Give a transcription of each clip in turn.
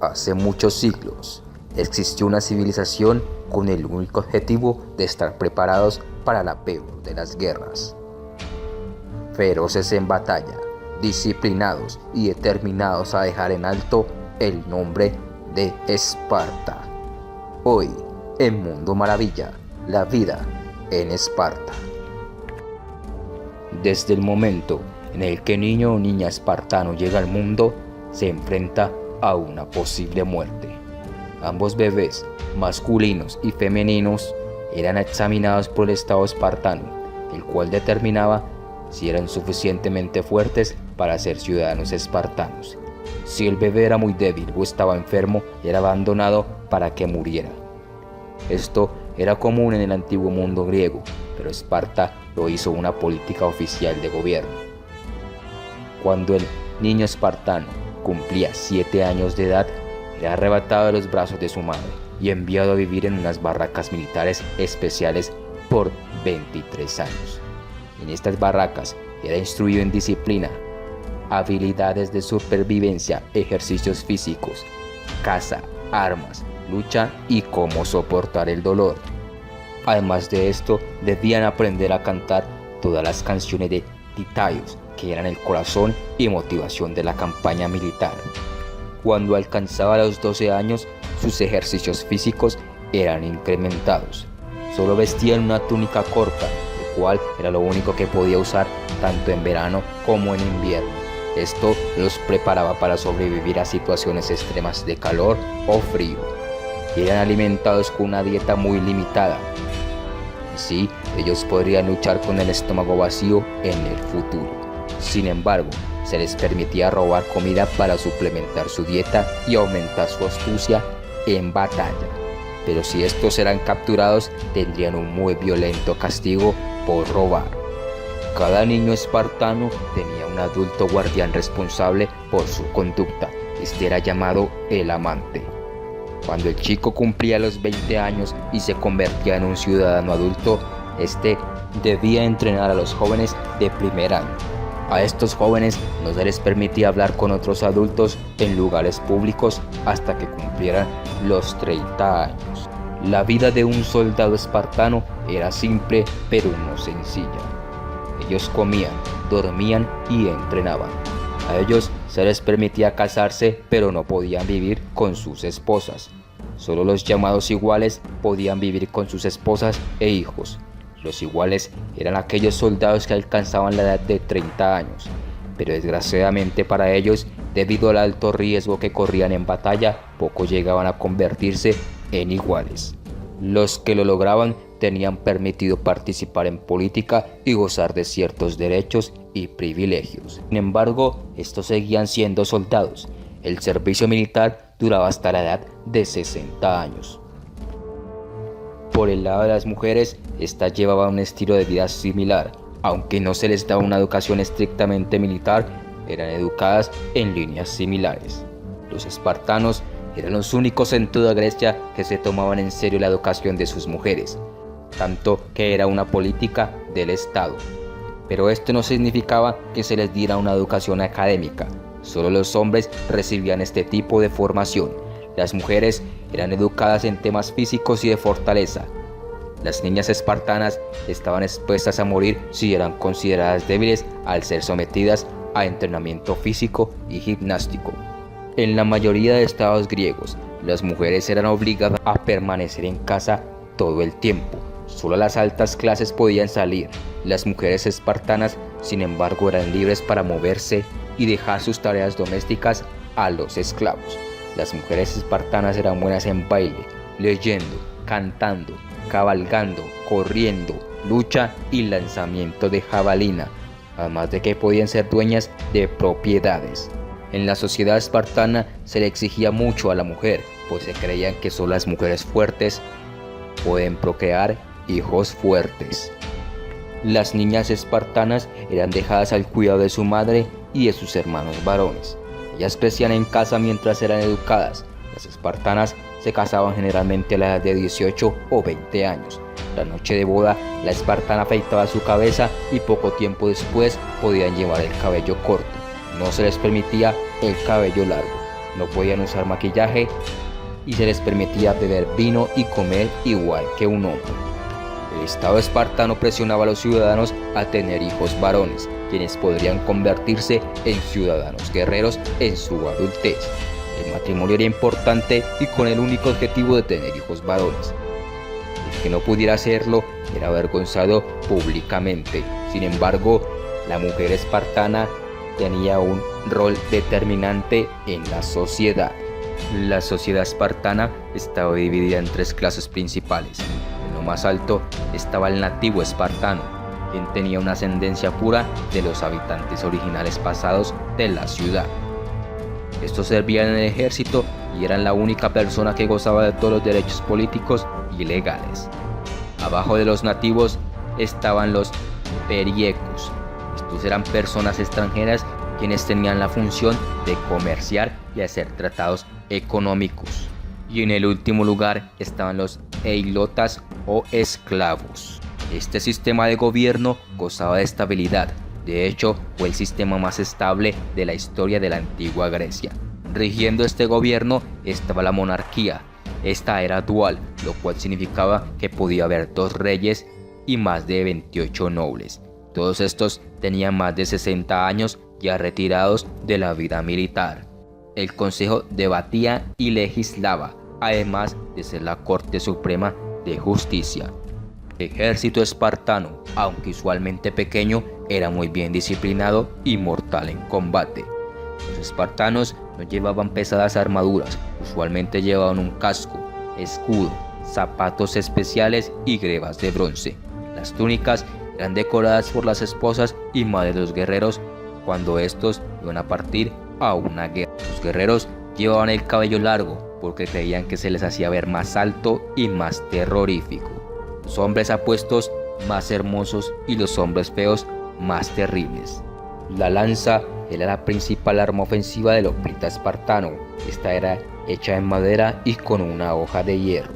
Hace muchos siglos existió una civilización con el único objetivo de estar preparados para la peor de las guerras. Feroces en batalla, disciplinados y determinados a dejar en alto el nombre de Esparta. Hoy, en Mundo Maravilla, la vida en Esparta. Desde el momento en el que niño o niña espartano llega al mundo, se enfrenta a una posible muerte. Ambos bebés, masculinos y femeninos, eran examinados por el Estado espartano, el cual determinaba si eran suficientemente fuertes para ser ciudadanos espartanos. Si el bebé era muy débil o estaba enfermo, era abandonado para que muriera. Esto era común en el antiguo mundo griego, pero Esparta lo hizo una política oficial de gobierno. Cuando el niño espartano cumplía 7 años de edad, era arrebatado de los brazos de su madre y enviado a vivir en unas barracas militares especiales por 23 años. En estas barracas era instruido en disciplina, habilidades de supervivencia, ejercicios físicos, caza, armas, lucha y cómo soportar el dolor. Además de esto, debían aprender a cantar todas las canciones de Titaios, que eran el corazón y motivación de la campaña militar. Cuando alcanzaba los 12 años, sus ejercicios físicos eran incrementados. Solo vestían una túnica corta, el cual era lo único que podía usar tanto en verano como en invierno. Esto los preparaba para sobrevivir a situaciones extremas de calor o frío. Eran alimentados con una dieta muy limitada. Así, ellos podrían luchar con el estómago vacío en el futuro. Sin embargo, se les permitía robar comida para suplementar su dieta y aumentar su astucia en batalla. Pero si estos eran capturados, tendrían un muy violento castigo por robar. Cada niño espartano tenía un adulto guardián responsable por su conducta. Este era llamado el amante. Cuando el chico cumplía los 20 años y se convertía en un ciudadano adulto, este debía entrenar a los jóvenes de primer año. A estos jóvenes no se les permitía hablar con otros adultos en lugares públicos hasta que cumplieran los 30 años. La vida de un soldado espartano era simple pero no sencilla. Ellos comían, dormían y entrenaban. A ellos se les permitía casarse, pero no podían vivir con sus esposas. Solo los llamados iguales podían vivir con sus esposas e hijos. Los iguales eran aquellos soldados que alcanzaban la edad de 30 años, pero desgraciadamente para ellos, debido al alto riesgo que corrían en batalla, pocos llegaban a convertirse en iguales. Los que lo lograban tenían permitido participar en política y gozar de ciertos derechos y privilegios. Sin embargo, estos seguían siendo soldados. El servicio militar duraba hasta la edad de 60 años. Por el lado de las mujeres, estas llevaban un estilo de vida similar. Aunque no se les daba una educación estrictamente militar, eran educadas en líneas similares. Los espartanos eran los únicos en toda Grecia que se tomaban en serio la educación de sus mujeres, tanto que era una política del Estado. Pero esto no significaba que se les diera una educación académica. Solo los hombres recibían este tipo de formación. Las mujeres eran educadas en temas físicos y de fortaleza. Las niñas espartanas estaban expuestas a morir si eran consideradas débiles al ser sometidas a entrenamiento físico y gimnástico. En la mayoría de estados griegos, las mujeres eran obligadas a permanecer en casa todo el tiempo. Solo las altas clases podían salir. Las mujeres espartanas, sin embargo, eran libres para moverse y dejar sus tareas domésticas a los esclavos. Las mujeres espartanas eran buenas en baile, leyendo, cantando, cabalgando, corriendo, lucha y lanzamiento de jabalina, además de que podían ser dueñas de propiedades. En la sociedad espartana se le exigía mucho a la mujer, pues se creían que solo las mujeres fuertes pueden procrear hijos fuertes. Las niñas espartanas eran dejadas al cuidado de su madre y de sus hermanos varones. Ellas crecían en casa mientras eran educadas. Las espartanas se casaban generalmente a la edad de 18 o 20 años. La noche de boda, la espartana afeitaba su cabeza y poco tiempo después podían llevar el cabello corto. No se les permitía el cabello largo, no podían usar maquillaje y se les permitía beber vino y comer igual que un hombre. El Estado espartano presionaba a los ciudadanos a tener hijos varones, quienes podrían convertirse en ciudadanos guerreros en su adultez. El matrimonio era importante y con el único objetivo de tener hijos varones. El que no pudiera hacerlo era avergonzado públicamente. Sin embargo, la mujer espartana tenía un rol determinante en la sociedad. La sociedad espartana estaba dividida en tres clases principales. En lo más alto estaba el nativo espartano, quien tenía una ascendencia pura de los habitantes originales pasados de la ciudad. Estos servían en el ejército y eran la única persona que gozaba de todos los derechos políticos y legales. Abajo de los nativos estaban los periecos. Estos eran personas extranjeras quienes tenían la función de comerciar y hacer tratados económicos. Y en el último lugar estaban los eilotas o esclavos. Este sistema de gobierno gozaba de estabilidad. De hecho, fue el sistema más estable de la historia de la antigua Grecia. Rigiendo este gobierno estaba la monarquía. Esta era dual, lo cual significaba que podía haber 2 reyes y más de 28 nobles. Todos estos tenían más de 60 años ya retirados de la vida militar. El consejo debatía y legislaba, además de ser la Corte Suprema de Justicia. El ejército espartano, aunque usualmente pequeño, era muy bien disciplinado y mortal en combate. Los espartanos no llevaban pesadas armaduras, usualmente llevaban un casco, escudo, zapatos especiales y grebas de bronce. Las túnicas eran decoradas por las esposas y madres de los guerreros cuando estos iban a partir a una guerra. Los guerreros llevaban el cabello largo porque creían que se les hacía ver más alto y más terrorífico. Los hombres apuestos más hermosos y los hombres feos más terribles. La lanza era la principal arma ofensiva del hoplita espartano. Esta era hecha en madera y con una hoja de hierro.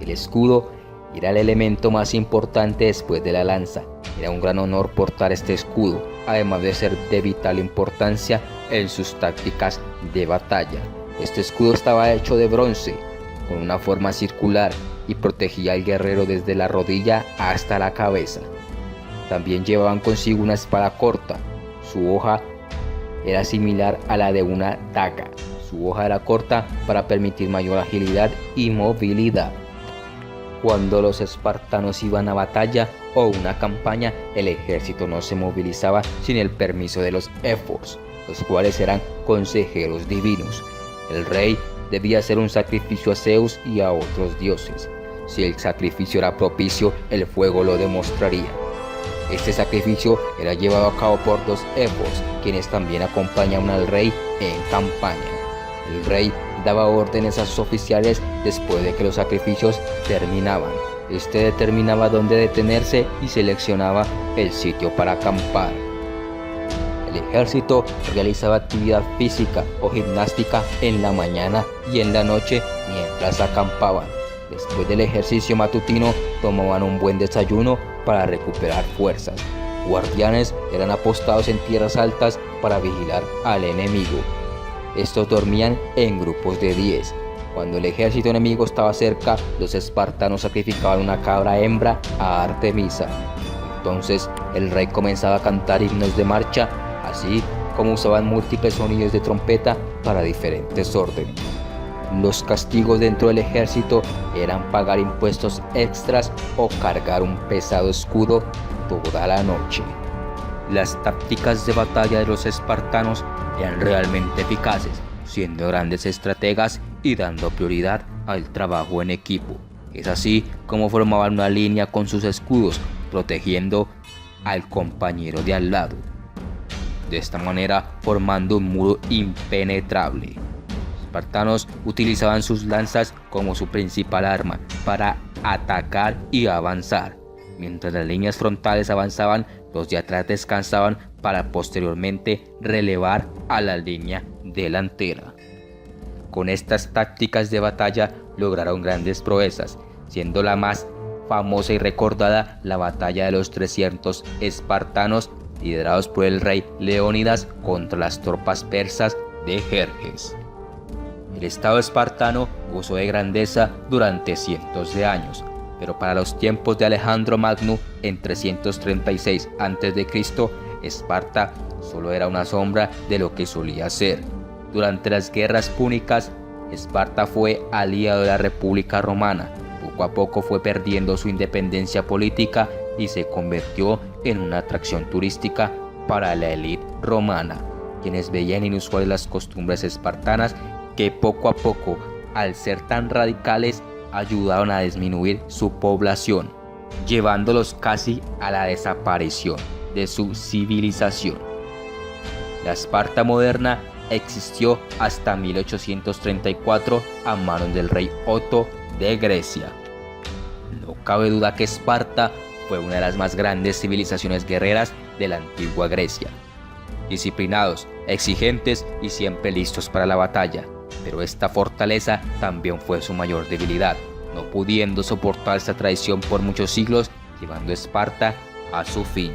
El escudo era el elemento más importante después de la lanza. Era un gran honor portar este escudo, además de ser de vital importancia en sus tácticas de batalla. Este escudo estaba hecho de bronce, con una forma circular y protegía al guerrero desde la rodilla hasta la cabeza. También llevaban consigo una espada corta. Su hoja era similar a la de una daga. Su hoja era corta para permitir mayor agilidad y movilidad. Cuando los espartanos iban a batalla o una campaña, el ejército no se movilizaba sin el permiso de los éforos, los cuales eran consejeros divinos. El rey debía hacer un sacrificio a Zeus y a otros dioses. Si el sacrificio era propicio, el fuego lo demostraría. Este sacrificio era llevado a cabo por 2 éforos, quienes también acompañaban al rey en campaña. El rey daba órdenes a sus oficiales después de que los sacrificios terminaban. Este determinaba dónde detenerse y seleccionaba el sitio para acampar. El ejército realizaba actividad física o gimnástica en la mañana y en la noche mientras acampaban. Después del ejercicio matutino tomaban un buen desayuno para recuperar fuerzas. Guardianes eran apostados en tierras altas para vigilar al enemigo. Estos dormían en grupos de 10. Cuando el ejército enemigo estaba cerca, los espartanos sacrificaban una cabra hembra a Artemisa. Entonces el rey comenzaba a cantar himnos de marcha, así como usaban múltiples sonidos de trompeta para diferentes órdenes. Los castigos dentro del ejército eran pagar impuestos extras o cargar un pesado escudo toda la noche. Las tácticas de batalla de los espartanos eran realmente eficaces, siendo grandes estrategas y dando prioridad al trabajo en equipo. Es así como formaban una línea con sus escudos, protegiendo al compañero de al lado. De esta manera, formando un muro impenetrable. Los espartanos utilizaban sus lanzas como su principal arma para atacar y avanzar. Mientras las líneas frontales avanzaban, los de atrás descansaban para posteriormente relevar a la línea delantera. Con estas tácticas de batalla lograron grandes proezas, siendo la más famosa y recordada la batalla de los 300 espartanos liderados por el rey Leónidas contra las tropas persas de Jerjes. El estado espartano gozó de grandeza durante cientos de años, pero para los tiempos de Alejandro Magno, en 336 a.C., Esparta solo era una sombra de lo que solía ser. Durante las guerras púnicas, Esparta fue aliado de la República Romana. Poco a poco fue perdiendo su independencia política y se convirtió en una atracción turística para la élite romana, quienes veían inusuales las costumbres espartanas que poco a poco, al ser tan radicales, ayudaron a disminuir su población, llevándolos casi a la desaparición de su civilización. La Esparta moderna existió hasta 1834 a manos del rey Otto de Grecia. No cabe duda que Esparta fue una de las más grandes civilizaciones guerreras de la antigua Grecia. Disciplinados, exigentes y siempre listos para la batalla, pero esta fortaleza también fue su mayor debilidad, no pudiendo soportar esta tradición por muchos siglos, llevando a Esparta a su fin.